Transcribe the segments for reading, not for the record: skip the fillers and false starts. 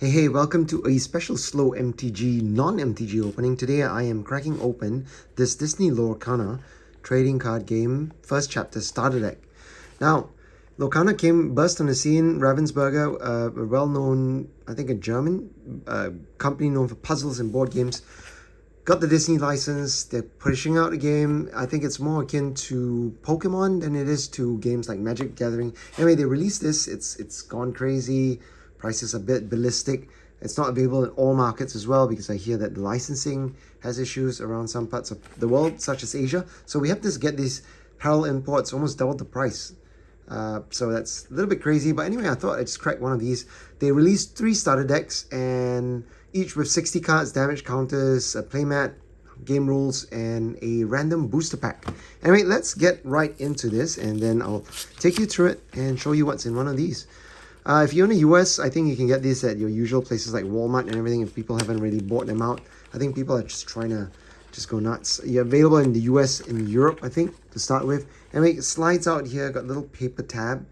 Hey, welcome to a special slow MTG, non-MTG opening. Today I am cracking open this Disney Lorcana trading card game, first chapter, starter deck. Now, Lorcana burst on the scene. Ravensburger, a well-known, I think a German company known for puzzles and board games, got the Disney license. They're pushing out a game. I think it's more akin to Pokemon than it is to games like Magic Gathering. Anyway, they released this. It's gone crazy. Prices a bit ballistic. It's not available in all markets as well because I hear that the licensing has issues around some parts of the world, such as Asia. So we have to get these parallel imports almost double the price. So that's a little bit crazy. But anyway, I thought I'd just crack one of these. They released 3 starter decks, and each with 60 cards, damage counters, a playmat, game rules, and a random booster pack. Anyway, let's get right into this, and then I'll take you through it and show you what's in one of these. If you're in the US, I think you can get this at your usual places like Walmart and everything if people haven't really bought them out. I think people are just trying to just go nuts. You're available in the US and Europe, I think, to start with. Anyway, it slides out here, got a little paper tab.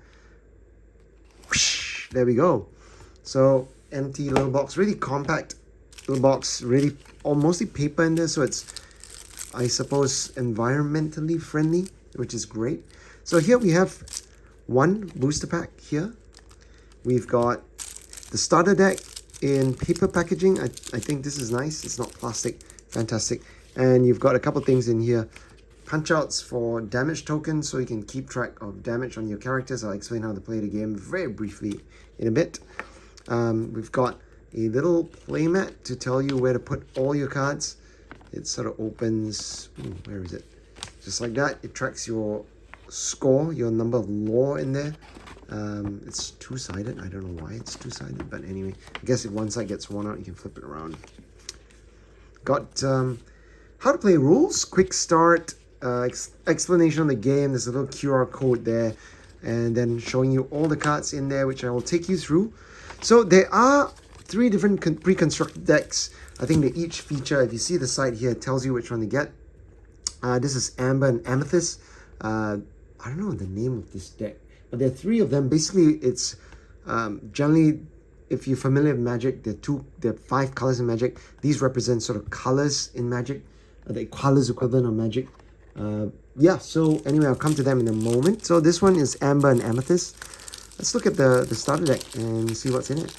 Whoosh, there we go. So, empty little box, really compact little box, really mostly paper in there, so it's, I suppose, environmentally friendly, which is great. So here we have one booster pack here. We've got the starter deck in paper packaging. I think this is nice. It's not plastic. Fantastic. And you've got a couple things in here. Punch outs for damage tokens so you can keep track of damage on your characters. I'll explain how to play the game very briefly in a bit. We've got a little playmat to tell you where to put all your cards. It sort of opens, where is it? Just like that. It tracks your score, your number of lore in there. It's two-sided. I don't know why it's two-sided, but anyway, I guess if one side gets worn out, you can flip it around. Got how to play rules, quick start, explanation on the game. There's a little QR code there, and then showing you all the cards in there, which I will take you through. So there are 3 different pre-constructed decks. I think they each feature, if you see the side here, it tells you which one to get. This is Amber and Amethyst. I don't know the name of this deck. But there are 3 of them. Basically, it's generally, if you're familiar with Magic, there are 5 colors in Magic. These represent sort of colors in Magic, the colors equivalent of Magic. Yeah, so anyway, I'll come to them in a moment. So this one is Amber and Amethyst. Let's look at the starter deck and see what's in it.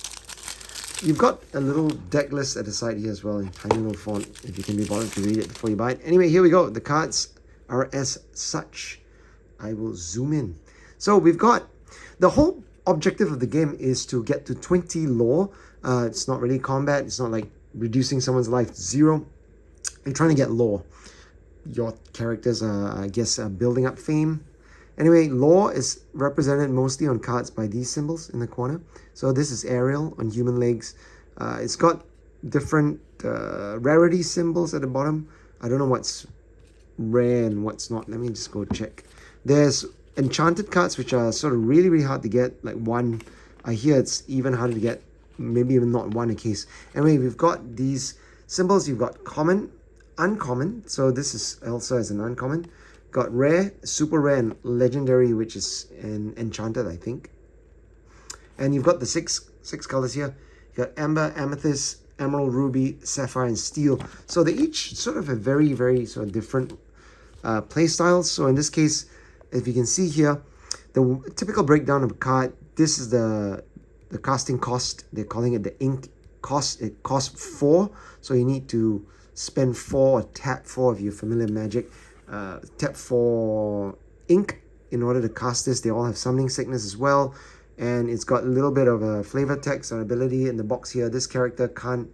You've got a little deck list at the side here as well in tiny little font, if you can be bothered to read it before you buy it. Anyway, here we go. The cards are as such. I will zoom in. So we've got, the whole objective of the game is to get to 20 lore. It's not really combat. It's not like reducing someone's life to 0. You're trying to get lore. Your characters are, I guess, building up fame. Anyway, lore is represented mostly on cards by these symbols in the corner. So this is Ariel on human legs. It's got different rarity symbols at the bottom. I don't know what's rare and what's not. Let me just go check. There's enchanted cards, which are sort of really hard to get, like 1. I hear it's even harder to get, maybe even not 1 a case. Anyway, we've got these symbols. You've got common, uncommon, so this is also as an uncommon. Got rare, super rare, and legendary, which is an enchanted, I think. And you've got the six colors here. You got amber, amethyst, emerald, ruby, sapphire, and steel. So they each sort of have very sort of different play styles. So in this case, if you can see here, the typical breakdown of a card, this is the casting cost. They're calling it the ink cost. It costs 4, so you need to spend 4 or tap 4 if you're familiar with Magic. Tap 4 ink in order to cast this. They all have summoning sickness as well, and it's got a little bit of a flavor text or ability in the box here. This character can't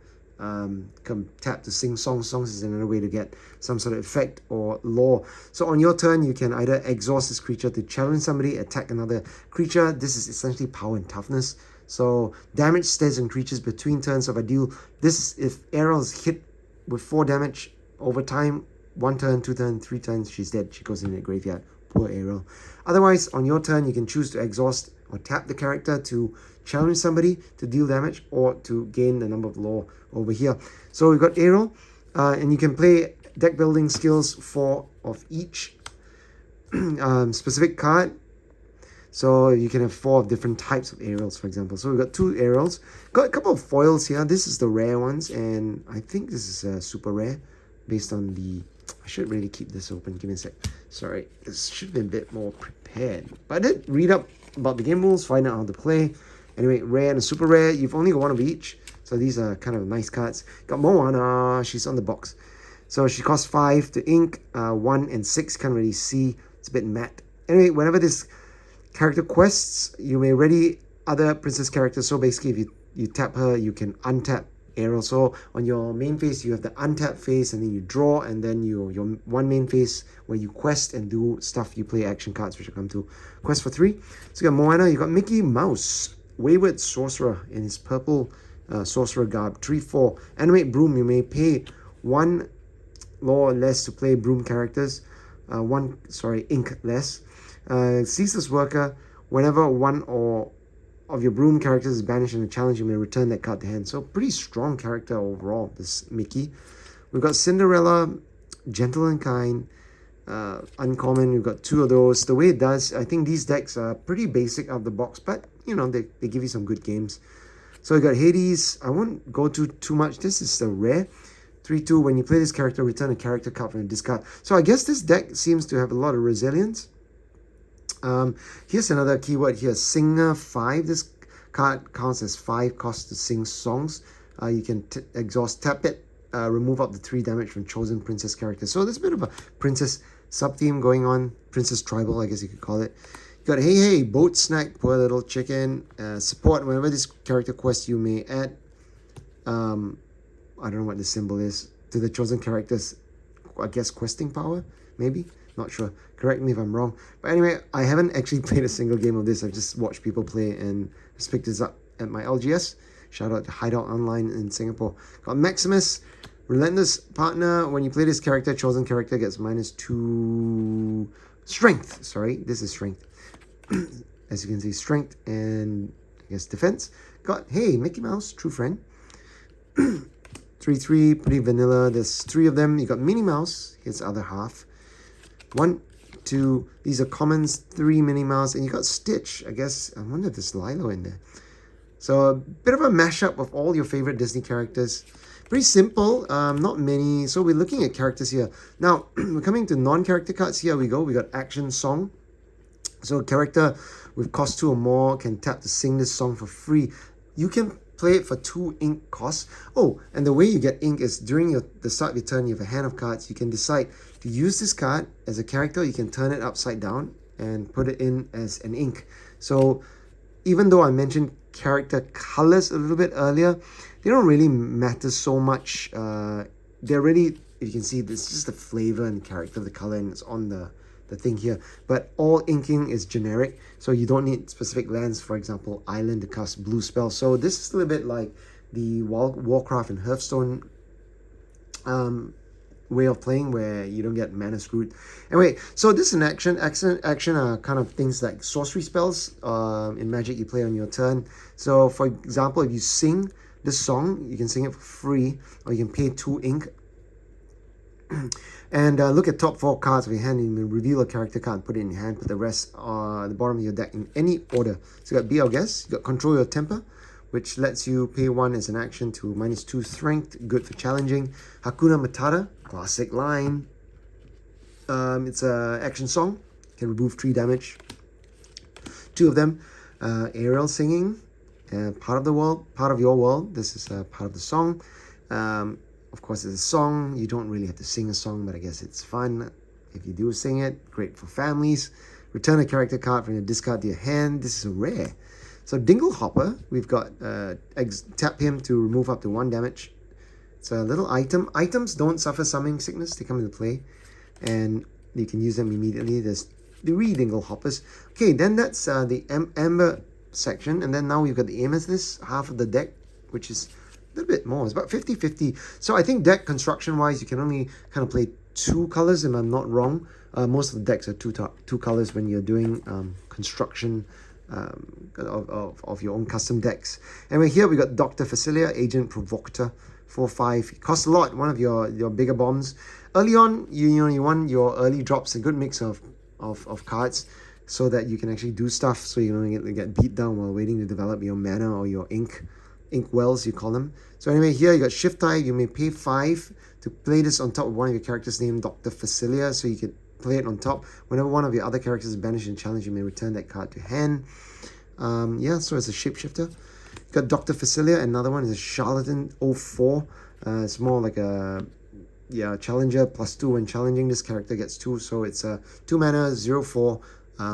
come tap to sing songs. Songs is another way to get some sort of effect or lore. So on your turn, you can either exhaust this creature to challenge somebody, attack another creature. This is essentially power and toughness. So damage stays on creatures between turns of a deal. This is if Ariel is hit with 4 damage over time, 1 turn, 2 turn, 3 turns, she's dead. She goes in the graveyard. Poor Ariel. Otherwise, on your turn, you can choose to exhaust or tap the character to challenge somebody to deal damage or to gain the number of lore over here. So we've got Ariel, and you can play deck building skills 4 of each specific card. So you can have 4 of different types of aerials, for example. So we've got 2 aerials. Got a couple of foils here. This is the rare ones, and I think this is super rare based on the... I should really keep this open. Give me a sec. Sorry, this should be a bit more prepared. But I did read up about the game rules, find out how to play. Anyway, rare and super rare. You've only got 1 of each. So these are kind of nice cards. Got Moana. She's on the box. So she costs 5 to ink. 1 and 6. Can't really see. It's a bit matte. Anyway, whenever this character quests, you may ready other princess characters. So basically, if you tap her, you can untap Ariel. So on your main phase, you have the untap phase, and then you draw, and then your one main phase where you quest and do stuff. You play action cards, which will come to. Quest for 3. So you got Moana, you got Mickey Mouse, Wayward Sorcerer in his purple sorcerer garb, 3/4. Animate Broom, you may pay 1 law less to play broom characters. Ink less. Ceaseless Worker, whenever 1 or of your broom characters is banished in a challenge, you may return that card to hand. So pretty strong character overall, this Mickey. We've got Cinderella, Gentle and Kind, uncommon. We've got 2 of those. The way it does, I think these decks are pretty basic out of the box, but you know, they give you some good games. So we got Hades. I won't go too much. This is the rare. 3/2. When you play this character, return a character card from your discard. So I guess this deck seems to have a lot of resilience. Here's another keyword here, Singer 5. This card counts as 5 cost to sing songs. You can exhaust, tap it, remove up to 3 damage from chosen princess characters. So there's a bit of a princess sub-theme going on. Princess tribal, I guess you could call it. You got Hey Hey, Boat Snack, Poor Little Chicken. Support, whenever this character quest, you may add, I don't know what the symbol is, to the chosen characters, I guess questing power, maybe? Not sure. Correct me if I'm wrong. But anyway, I haven't actually played a single game of this. I've just watched people play and just picked this up at my LGS. Shout out to Hideout Online in Singapore. Got Maximus, Relentless Partner. When you play this character, chosen character gets -2 strength. Sorry, this is strength. As you can see, strength and I guess defense. Got, hey, Mickey Mouse, true friend. 3/3, pretty vanilla. There's 3 of them. You got Minnie Mouse. Here's the other half. 1, 2. These are commons. 3 Minnie Mouse, and you got Stitch. I guess I wonder if there's Lilo in there. So a bit of a mashup of all your favorite Disney characters. Pretty simple. Not many. So we're looking at characters here. Now we're coming to non-character cards. Here we go. We got Action Song. So a character with cost 2 or more can tap to sing this song for free. You can play it for 2 ink costs. Oh, and the way you get ink is during the start of your turn, you have a hand of cards. You can decide to use this card as a character. You can turn it upside down and put it in as an ink. So even though I mentioned character colors a little bit earlier, they don't really matter so much. They're really, you can see, this is just the flavor and character of the color, and it's on the thing here. But all inking is generic, so you don't need specific lands, for example, island to cast blue spell. So this is a little bit like the Warcraft and Hearthstone way of playing, where you don't get mana screwed. Anyway, so this is an action. Action are kind of things like sorcery spells. In Magic, you play on your turn. So for example, if you sing this song, you can sing it for free, or you can pay 2 ink. And look at top 4 cards of your hand. You may reveal a character card and put it in your hand. Put the rest at the bottom of your deck in any order. So you got Be Our Guest. You got Control Your Temper, which lets you pay 1 as an action to -2 strength. Good for challenging. Hakuna Matata, classic line. It's a action song. Can remove 3 damage. 2 of them. Ariel singing. Part of the world, part of your world. This is part of the song. Of course, it's a song. You don't really have to sing a song, but I guess it's fun if you do sing it. Great for families. Return a character card from your discard to your hand. This is a rare. So Dingle Hopper, we've got tap him to remove up to 1 damage. It's a little item. Items don't suffer summoning sickness. They come into play, and you can use them immediately. There's 3 Dingle Hoppers. Okay, then that's the Amber section, and then now we've got the Amethyst, half of the deck, which is a little bit more. It's about 50-50. So I think deck construction wise, you can only kind of play 2 colors, if I'm not wrong. Most of the decks are two colors when you're doing construction of your own custom decks. Anyway, here we got Dr. Facilia, Agent Provocateur, 4/5. It costs a lot. One of your bigger bombs. Early on, you want your early drops, a good mix of cards. so that you can actually do stuff, so you don't get beat down while waiting to develop your mana or your ink wells, you call them. So anyway, here you got Shift Tide. You may pay 5 to play this on top of one of your characters named Dr. Facilia, so you could play it on top. Whenever one of your other characters is banished in challenge, you may return that card to hand. Yeah, so it's a shapeshifter. You got Dr. Facilia. Another one is a Charlatan 04. It's more like a challenger, +2 when challenging. This character gets 2, so it's a 2 mana 0/4.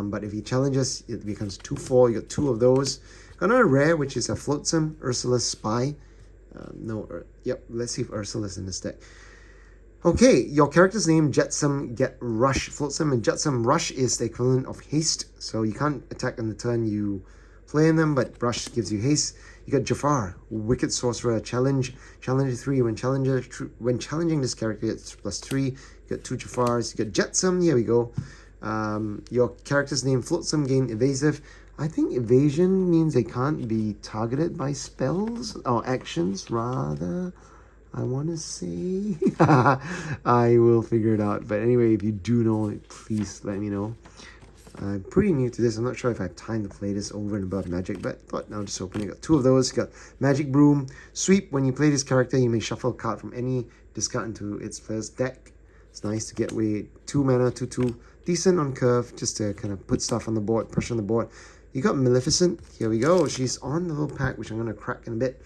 But if he challenges, it becomes 2/4. You got 2 of those. Got another rare, which is a Flotsam Ursula's Spy. Let's see if Ursula's in this deck. Okay, your character's name, Jetsam Get Rush. Flotsam and Jetsam Rush is the equivalent of haste, so you can't attack on the turn you play in them, but Rush gives you haste. You got Jafar, Wicked Sorcerer, Challenge 3. When challenging this character, it's +3. You got 2 Jafars. You got Jetsam, here we go. Your character's name, Flotsam, gain Evasive. I think evasion means they can't be targeted by spells or actions, rather. I want to say. I will figure it out. But anyway, if you do know, please let me know. I'm pretty new to this. I'm not sure if I have time to play this over and above Magic, but I thought I'll just open it. Got 2 of those. Got Magic Broom. Sweep. When you play this character, you may shuffle a card from any discard into its player's deck. It's nice to get away. 2 mana, 2/2. Decent on curve, just to kind of put stuff on the board, pressure on the board. You got Maleficent. Here we go. She's on the little pack, which I'm going to crack in a bit.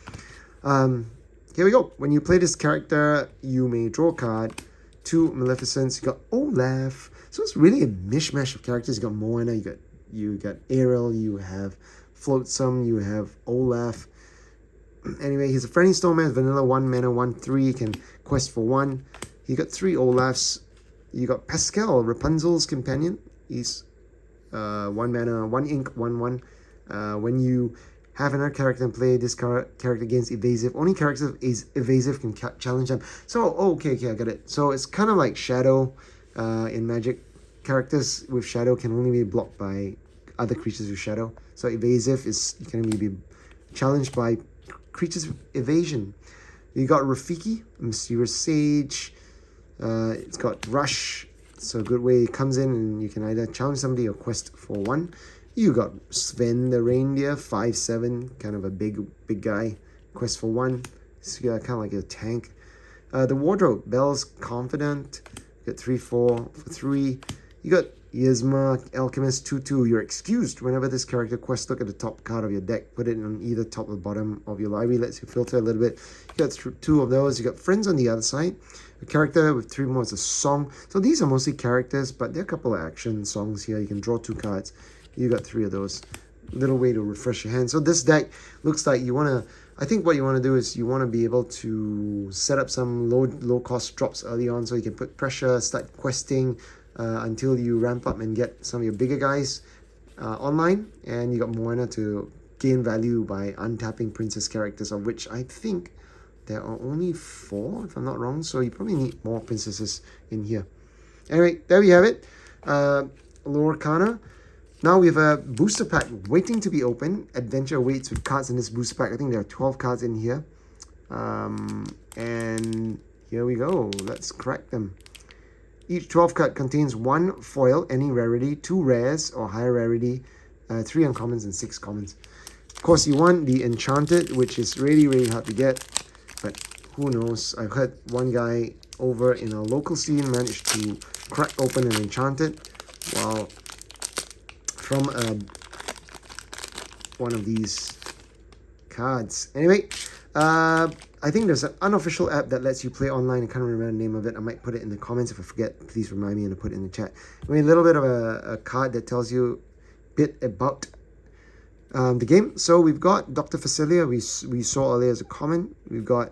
Here we go. When you play this character, you may draw a card. 2 Maleficents. You got Olaf. So it's really a mishmash of characters. You got Moana. You got Ariel. You have Flotsam. You have Olaf. Anyway, he's a friendly snowman. Vanilla 1 mana 1/3. Can quest for 1. You got 3 Olafs. You got Pascal, Rapunzel's companion. He's 1 mana, 1 ink, 1/1. When you have another character and play this character against evasive, only characters is evasive can challenge them. So, okay, I got it. So it's kind of like Shadow in Magic. Characters with Shadow can only be blocked by other creatures with Shadow. So evasive can only be challenged by creatures with evasion. You got Rafiki, Mysterious Sage. It's got Rush, so a good way it comes in and you can either challenge somebody or quest for 1. You got Sven the Reindeer, 5/7, kind of a big guy, quest for 1. It's kind of like a tank. The Wardrobe, Belle's Confidant, you got 3/4 for 3. You got Yzma, Alchemist, 2/2. You're excused whenever this character quests. Look at the top card of your deck. Put it on either top or bottom of your library. Lets you filter a little bit. You got 2 of those. You got Friends on the other side. A character with 3 more is a song. So these are mostly characters, but there are a couple of action songs here. You can draw 2 cards. You got 3 of those. Little way to refresh your hand. So this deck looks like you want to... I think what you want to do is you want to be able to set up some low cost drops early on, so you can put pressure, start questing, until you ramp up and get some of your bigger guys online. And you got Moana to gain value by untapping princess characters, of which I think there are only 4, if I'm not wrong. So you probably need more princesses in here. Anyway, there we have it. Lorcana. Now we have a booster pack waiting to be opened. Adventure awaits with cards in this booster pack. I think there are 12 cards in here. And here we go. Let's crack them. Each 12 card contains 1 foil, any rarity, 2 rares or higher rarity, 3 uncommons and 6 commons. Of course, you want the Enchanted, which is really hard to get, but who knows. I've heard one guy over in our local scene managed to crack open an Enchanted while from one of these cards. Anyway, I think there's an unofficial app that lets you play online. I can't remember the name of it. I might put it in the comments. If I forget, please remind me and put it in the chat. I mean, a little bit of a card that tells you a bit about the game. So we've got Dr. Facilia, we saw earlier as a common. We've got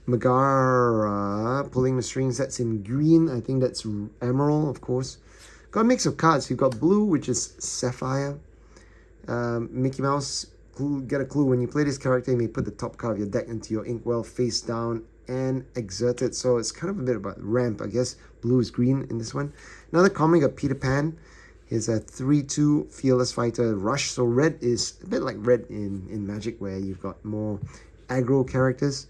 Megara, pulling the strings. That's in green. I think that's emerald, of course. Got a mix of cards. You've got blue, which is Sapphire. Mickey Mouse, get a clue. When you play this character, you may put the top card of your deck into your inkwell face down and exert it. So it's kind of a bit about ramp, I guess. Blue is green in this one. Another common, got Peter Pan. Here's a 3/2 Fearless Fighter Rush. So red is a bit like red in Magic, where you've got more aggro characters.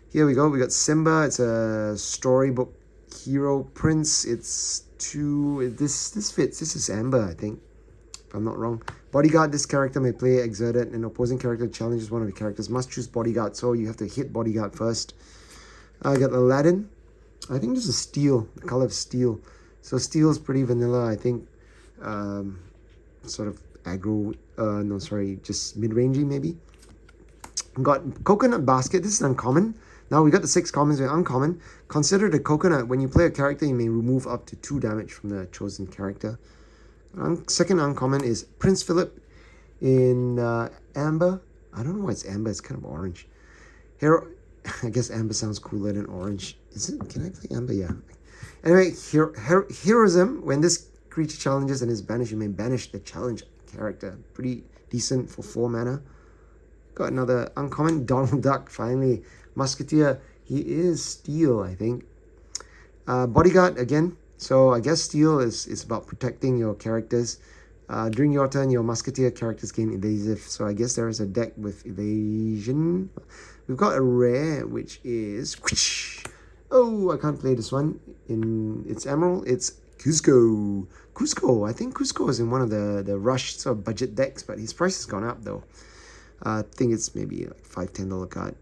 Here we go. We got Simba. It's a storybook hero prince. It's to this fits. This is Amber, I think, if I'm not wrong. Bodyguard. This character may play exerted. An opposing character challenges one of your characters. Must choose Bodyguard, so you have to hit Bodyguard first. I got Aladdin. I think this is steel. The color of steel. So steel is pretty vanilla. I think sort of aggro. No, sorry, just mid-rangey maybe. Got Coconut Basket. This is uncommon. Now we got the 6 commons with uncommon. Consider the coconut. When you play a character, you may remove up to 2 damage from the chosen character. Second uncommon is Prince Philip in Amber. I don't know why it's Amber. It's kind of orange. Hero. I guess Amber sounds cooler than orange. Is it? Can I play Amber? Yeah. Anyway, Heroism. When this creature challenges and is banished, you may banish the challenge character. Pretty decent for 4 mana. Got another uncommon, Donald Duck, finally. Musketeer, he is steel, I think. Bodyguard, again. So I guess steel is about protecting your characters. During your turn, your Musketeer characters gain evasive. So I guess there is a deck with evasion. We've got a rare, which is... Oh, I can't play this one. It's Emerald, it's Cusco. Cusco, I think Cusco is in one of the rush sort of budget decks, but his price has gone up though. I think it's maybe like $5-10 card.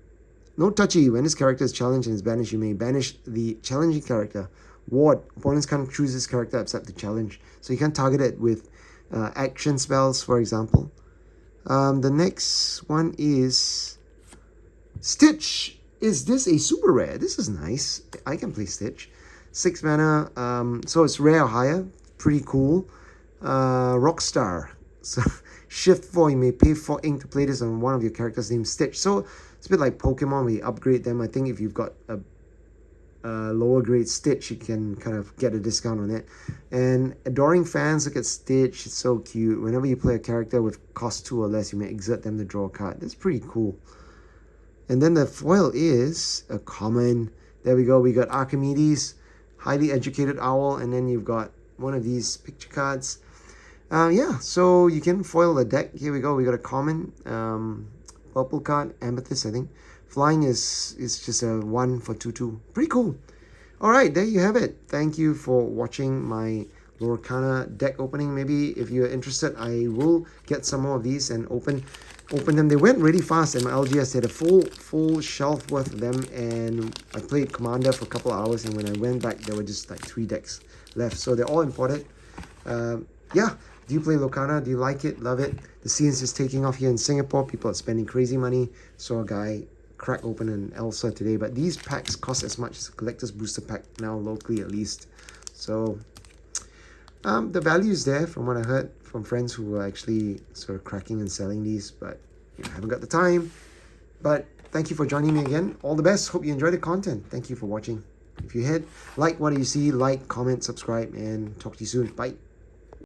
No touchy. When this character is challenged and is banished, you may banish the challenging character. Ward. Opponents can't choose this character except the challenge. So you can target it with action spells, for example. The next one is Stitch. Is this a super rare? This is nice. I can play Stitch. 6 mana. So it's rare or higher. Pretty cool. Rockstar. So shift 4. You may pay 4 ink to play this on one of your characters named Stitch. So it's a bit like Pokemon where you upgrade them. I think if you've got a lower grade Stitch, you can kind of get a discount on it. And adoring fans, look at Stitch. It's so cute. Whenever you play a character with cost 2 or less, you may exert them to draw a card. That's pretty cool. And then the foil is a common. There we go. We got Archimedes, highly educated owl, and then you've got one of these picture cards. Yeah, so you can foil the deck. Here we go. We got a common, purple card, Amethyst, I think. Flying is just a 1 for 2/2. Pretty cool. All right, there you have it. Thank you for watching my Lorcana deck opening. Maybe if you're interested, I will get some more of these and open them. They went really fast in my LGS. They had a full shelf worth of them, and I played Commander for a couple of hours, and when I went back, there were just like 3 decks left. So they're all imported. Yeah. Do you play Lorcana? Do you like it? Love it? The scene's just taking off here in Singapore. People are spending crazy money. Saw a guy crack open an Elsa today. But these packs cost as much as a collector's booster pack now, locally at least. So the value is there from what I heard from friends who were actually sort of cracking and selling these. But I haven't got the time. But thank you for joining me again. All the best. Hope you enjoyed the content. Thank you for watching. If you like what you see, like, comment, subscribe, and talk to you soon. Bye.